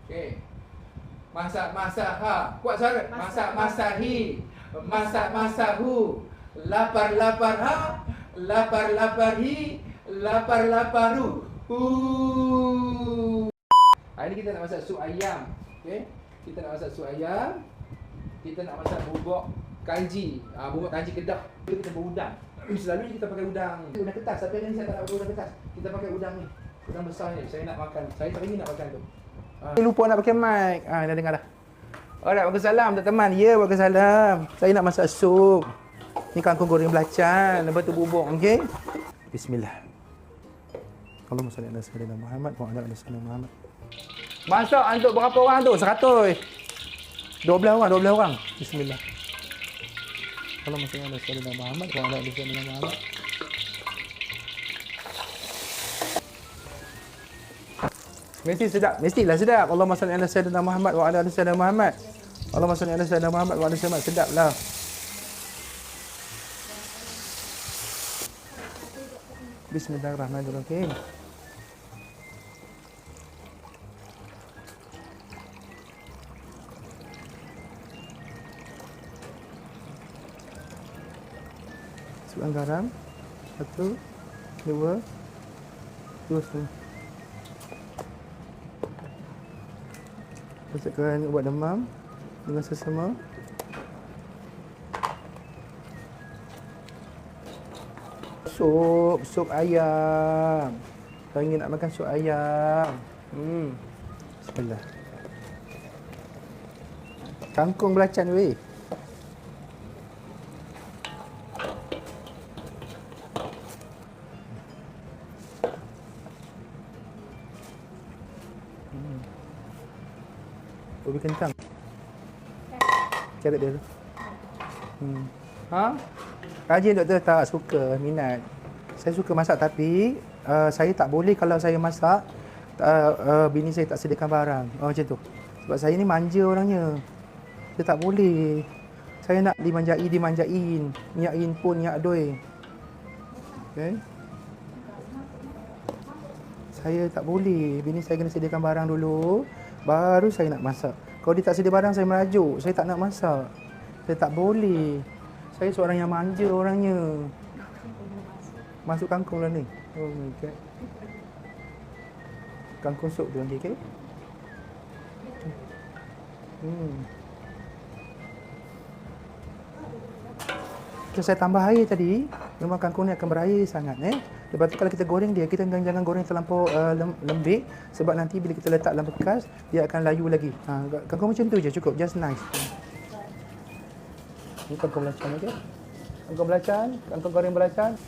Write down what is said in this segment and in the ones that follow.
Okey. Masak-masak ha. Kuat suara. Masak-masak hi. Masak-masak hu. Lapar-lapar ha. Lapar-lapar hi. Lapar-lapar hu. Hari ni kita nak masak sup ayam. Okey. Kita nak masak sup ayam. Kita nak masak bubuk kanji. Bubuk kanji Kedah. Kita berudang. Selalunya kita pakai udang kertas. Tapi hari ni saya tak nak pakai udang kertas. Kita pakai udang ni. Udang besar ni. Saya nak makan. Saya tak ingin nak makan tu. Lupa nak pakai mic. Dah dengar dah. Alright, waalaikumsalam teman-teman. Ya, waalaikumsalam. Saya nak masak sup. Ni kangkung goreng belacan, lepas tu bubuk, okey? Bismillah. Allahumma salli ala sayyidina Muhammad wa ala ali sayyidina Muhammad. Masak untuk berapa orang tu? 100. 12 orang. Bismillah. Allahumma salli ala sayyidina Muhammad wa ala ali sayyidina Muhammad. Mesti sedap, mestilah sedap. Allahumma salli ala sayyidina Muhammad wa ala ali sayyidina Muhammad. Allahumma salli ala sayyidina Muhammad wa ala ali sayyidina Muhammad. Sedaplah. Bismillahirrahmanirrahim. Masukkan garam. 1, 2, 2 masukkan ubat demam dengan sesama. Sup ayam. Kau ingin nak makan sup ayam. Bismillah. Kangkung belacan weh. Ubi kentang. Carrot dia tu. Rajin doktor? Tak suka, minat. Saya suka masak tapi saya tak boleh kalau saya masak bini saya tak sediakan barang. Macam tu. Sebab saya ni manja orangnya. Saya tak boleh. Saya nak dimanjain. Nyakin pun nyak doi. Okay. Saya tak boleh. Bini saya kena sediakan barang dulu. Baru saya nak masak. Kalau dia tak sedia barang, saya merajuk. Saya tak nak masak. Saya tak boleh. Saya seorang yang manja orangnya. Masuk kangkung lah ni. Oh my god. Kangkung sup tu nanti, okey? Kalau saya tambah air tadi, memang kangkung ni akan berair sangat. Lepas tu kalau kita goreng dia, kita jangan goreng terlampau lembik. Sebab nanti bila kita letak dalam bekas, dia akan layu lagi. Kangkung macam tu je cukup. Just nice. Ini kangkung belacan, okey? Kangkung belacan, kangkung goreng belacan.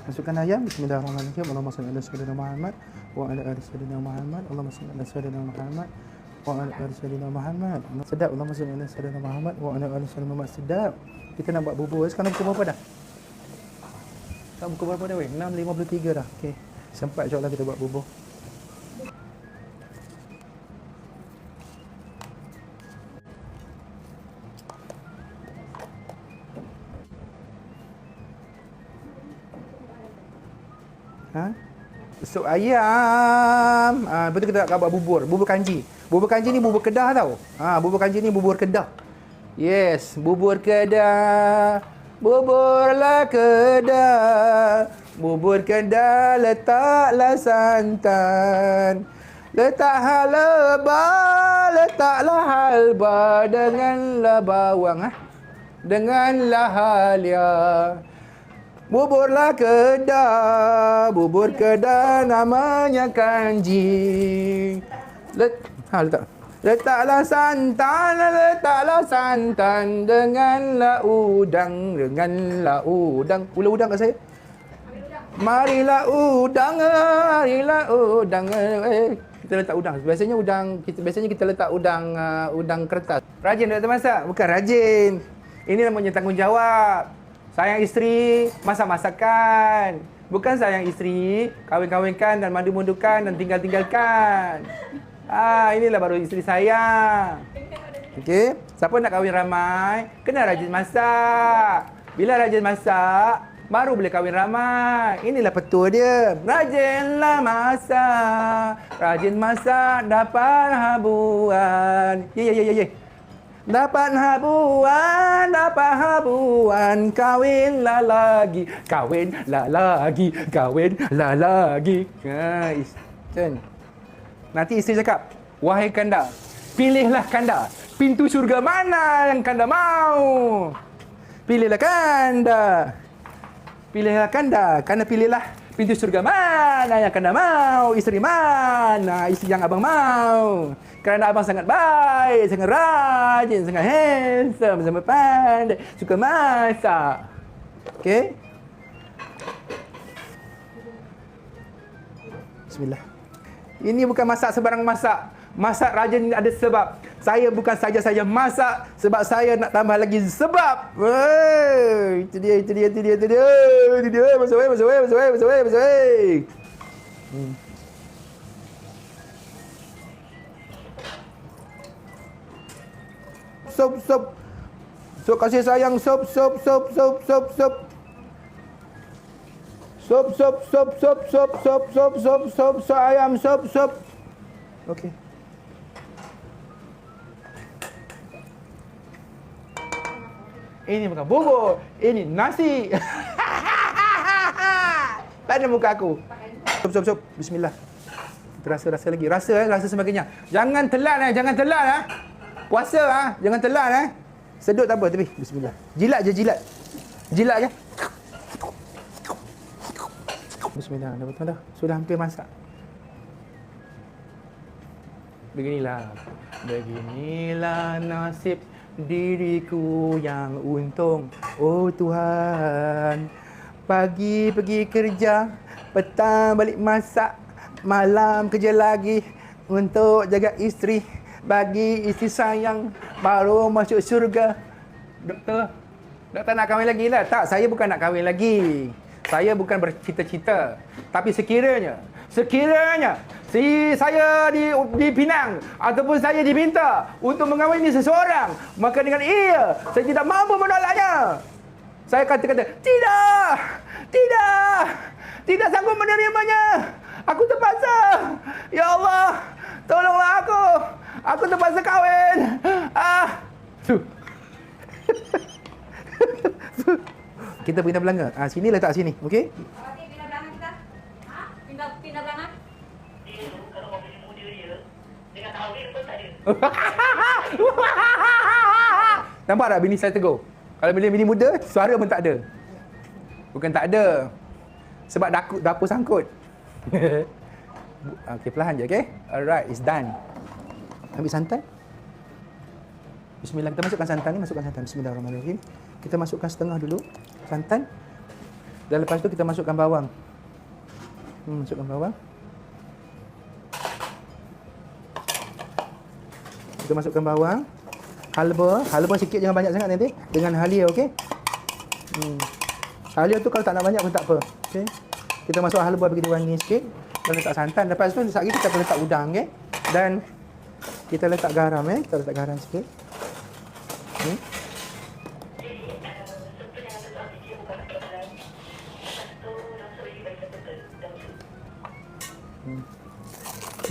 Masukkan ayam. Bismillahirrahmanirrahim. Allahumma salli ala sayyidina Muhammad wa ala ali sayyidina Muhammad. Allahumma salli ala sayyidina Muhammad wa ala ali sayyidina Muhammad. Sedap. Allahumma salli ala sayyidina Muhammad wa ala ali sayyidina Muhammad. Sedap. Kita nak buat bubur. Sekarang pukul berapa dah? Pukul berapa dah weh? 6.53 dah. Okey. Sempat insya-Allah kita buat bubur. Sup ayam. Betul kita nak buat bubur. Bubur kanji. Bubur kanji ni bubur Kedah tau. Bubur kanji ni bubur Kedah. Yes, bubur Kedah. Buburlah Kedah. Bubur Kedah letaklah santan. Letak halaba, letaklah halba denganlah bawang denganlah halia. Buburlah Kedah, bubur Kedah namanya kanji. Letaklah santan denganlah udang. Ula udang kat saya. Marilah udang. Kita letak udang. Biasanya kita letak udang kertas. Rajin doktor masak? Bukan rajin. Ini namanya tanggungjawab. Sayang isteri, masak-masakan. Bukan sayang isteri, kahwin-kahwinkan dan mandu-mandukan dan tinggal-tinggalkan. Inilah baru isteri sayang. Okey, siapa nak kahwin ramai, kena rajin masak. Bila rajin masak, baru boleh kahwin ramai. Inilah petua dia. Rajinlah masak, rajin masak dapat habuan. Ye. Dapat habuan, kawinlah lagi, kawinlah lagi. Guys, nanti isteri cakap, wahai kanda, pilihlah kanda. Pintu syurga mana yang kanda mau? Pilihlah kanda. Kanda pilihlah pintu syurga mana yang kanda mau. Isteri mana isteri yang abang mau? Kerana abang sangat baik, sangat rajin, sangat handsome, sangat pandai, suka masak. Okey? Bismillah. Ini bukan masak sebarang masak. Masak rajin ada sebab. Saya bukan saja-saja masak sebab saya nak tambah lagi sebab. Itu dia. Masuk. Sup kasih sayang, sup ayam, sup. Okey. Ini bukan bubur, ini nasi. Pada muka aku. Sup. Bismillah. Kita rasa lagi. Rasa sebagainya. Jangan telan. Puasa jangan telan Sedut tak apa tapi bismillah. Jilat je. Jilat je. Bismillah. Dah. Sudah hampir masak. Beginilah nasib diriku yang untung. Oh Tuhan. Pagi pergi kerja, petang balik masak, malam kerja lagi untuk jaga isteri. Bagi isteri sayang, baru masuk syurga. Doktor nak kahwin lagi lah? Tak, saya bukan nak kahwin lagi. Saya bukan bercita-cita. Tapi sekiranya saya di Pinang ataupun saya diminta untuk mengahwini seseorang, maka dengan ia saya tidak mampu menolaknya. Saya kata tidak sanggup menerimanya. Aku terpaksa. Ya Allah, tolonglah aku. Aku terpaksa kahwin. Kita pindah belakang. Sini letak sini, okey? Okey, pindah belakang kita. Pindah belakang. Dia kalau mau beli muda dia, dengan kahwin pun tak ada. Nampak tak bini saya tegur? Kalau bini muda, suara pun tak ada. Bukan tak ada. Sebab dapur sangkut. Okey, perlahan je, okey? Alright, it's done. Ambil santan. Bismillah, kita masukkan santan ni, Bismillahirrahmanirrahim. Kita masukkan setengah dulu santan. Dan lepas tu kita masukkan bawang. Masukkan bawang. Kita masukkan bawang. Halba sikit, jangan banyak sangat nanti. Dengan halia, okey? Halia tu kalau tak nak banyak pun tak apa. Okey. Kita masuk halba bagi dia wangi sikit. Dan letak santan. Lepas tu sekejap lagi kita akan letak udang, okey? Dan kita letak garam, Kita letak garam sikit.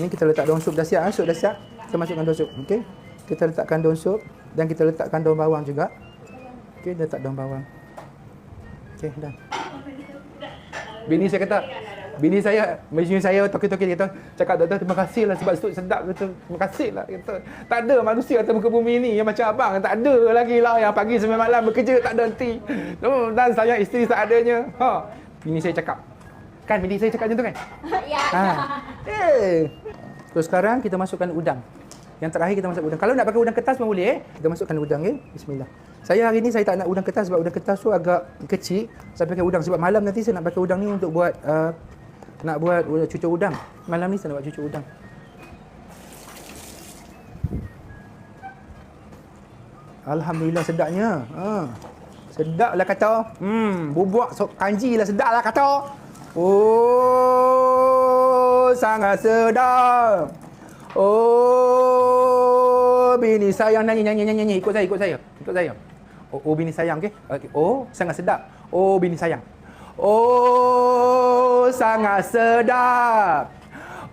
Ini kita letak daun sup dah siap, sup dah siap. Kita masukkan daun sup, okey. Kita letakkan daun sup dan kita letakkan daun bawang juga. Okey, letak daun bawang. Okey, dah. Bini saya, menyuruh saya toki-toki kata, cakap doktor terima kasihlah sebab sup sedap kata. Terima kasihlah kata. Tak ada manusia atas muka bumi ni yang macam abang, tak ada lagi lah yang pagi sampai malam bekerja tak ada henti. Dan sayang isteri seadanya. Bini saya cakap. Kan bini saya cakap macam tu kan? Ya. Terus sekarang kita masukkan udang. Yang terakhir kita masuk udang. Kalau nak pakai udang kertas pun boleh Kita masukkan udang Bismillah. Saya hari ni saya tak nak udang kertas sebab udang kertas tu agak kecil. Saya pakai udang sebab malam nanti saya nak pakai udang ni untuk buat nak buat cucuk udang. Malam ni saya nak buat cucuk udang. Alhamdulillah sedapnya. Sedaplah kata. Bubuk sop kanji lah sedaplah kata. Oh, sangat sedap. Oh, bini sayang nyanyi. Ikut saya. Oh, bini sayang, okey? Oh, sangat sedap. Oh, bini sayang. Oh, sangat sedap.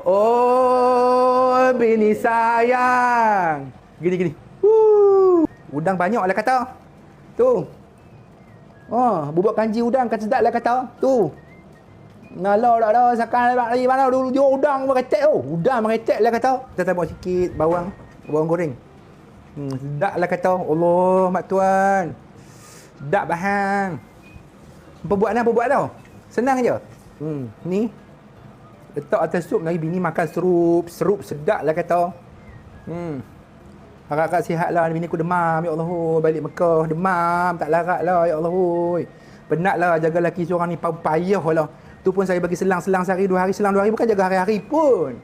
Oh, bini sayang. Gini. Udang banyak lah kata. Tu. Oh, bubuk kanji udang kan sedap lah kata. Tu. Ngalah dak dah sakan lari mana dulu dia udang merecek tu. Udang merecek lah kata. Kita tambah sikit bawang goreng. Sedap lah kata. Allah, mak tuan. Sedap bahang. Apa buat tau. Senang je. Ni. Letak atas sup lagi bini makan serup sedap lah kata. Harap-harap sihat lah. Bini aku demam. Ya Allah. Balik Mekah. Demam. Tak larat lah. Ya Allah. Penat lah jaga lelaki seorang ni. Payah lah. Tu pun saya bagi selang sehari 2 hari. Selang 2 hari bukan jaga hari-hari pun.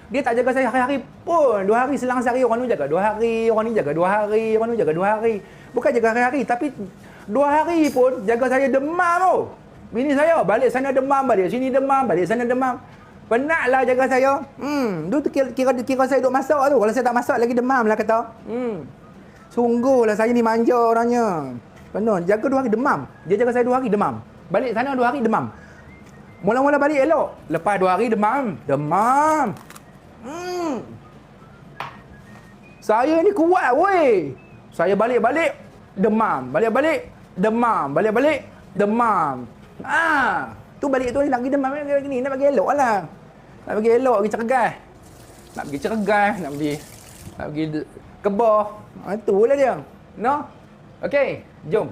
Dia tak jaga saya hari-hari pun. 2 hari selang sehari. Orang ni jaga 2 hari. Orang ni jaga 2 hari. Orang ni jaga 2 hari. Bukan jaga hari-hari. Tapi 2 hari pun jaga saya demam tu. Bini saya balik sana demam. Balik sini demam. Balik sana demam. Penatlah jaga saya. Tu kira saya duk masak tu. Kalau saya tak masak lagi demam lah kata. Sungguhlah saya ni manja orangnya. Penuh. Jaga 2 hari demam. Dia jaga saya 2 hari demam. Balik sana 2 hari demam. Mula-mula balik elok. Lepas 2 hari demam. Saya ni kuat weh. Saya balik-balik demam. Balik-balik demam. Balik-balik demam. Tu balik tu ni nak pergi demam ni. Nak bagi elok lah. Nak bagi elok, pergi cergas. Nak pergi kebah. Itulah dia. No? Okey, jom.